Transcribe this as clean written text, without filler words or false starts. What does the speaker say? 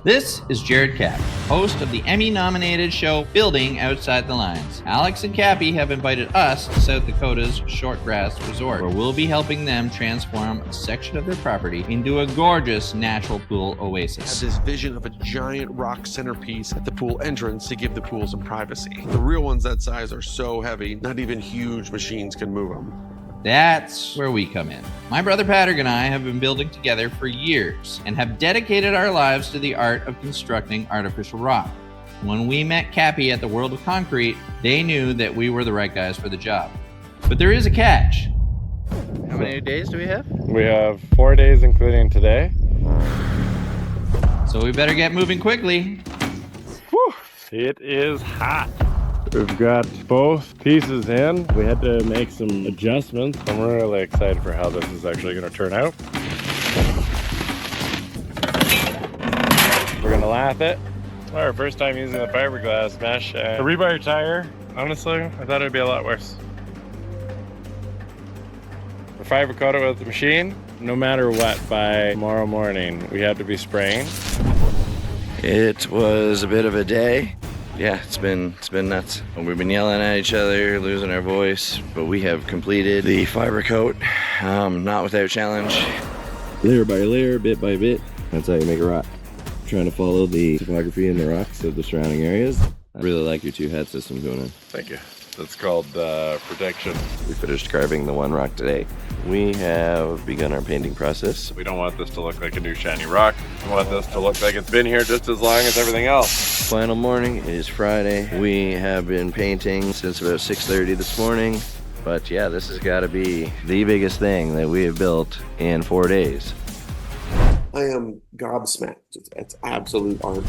This is Jared Capp, host of the Emmy-nominated show Building Outside the Lines. Alex and Cappie have invited us to South Dakota's Shortgrass Resort, where we'll be helping them transform a section of their property into a gorgeous natural pool oasis. Had this vision of a giant rock centerpiece at the pool entrance to give the pool some privacy. The real ones that size are so heavy, not even huge machines can move them. That's where we come in. My brother Patrick and I have been building together for years and have dedicated our lives to the art of constructing artificial rock. When we met Cappie at the World of Concrete, they knew that we were the right guys for the job. But there is a catch. How many days do we have? We have 4 days, including today. So we better get moving quickly. Whew, it is hot. We've got both pieces in. We had to make some adjustments. I'm really excited for how this is actually going to turn out. We're going to lath it. It's our first time using the fiberglass mesh. A rebar tire, honestly, I thought it'd be a lot worse. We're fiber coated with the machine. No matter what, by tomorrow morning, we have to be spraying. It was a bit of a day. Yeah, it's been nuts. We've been yelling at each other, losing our voice, but we have completed the fiber coat, not without challenge. Layer by layer, bit by bit, that's how you make a rock. Trying to follow the topography and the rocks of the surrounding areas. I really like your two head system going in. Thank you. That's called protection. We finished carving the one rock today. We have begun our painting process. We don't want this to look like a new shiny rock. We want this to look like it's been here just as long as everything else. Final morning is Friday. We have been painting since about 6:30 this morning. But yeah, this has got to be the biggest thing that we have built in 4 days. I am gobsmacked. It's absolute art.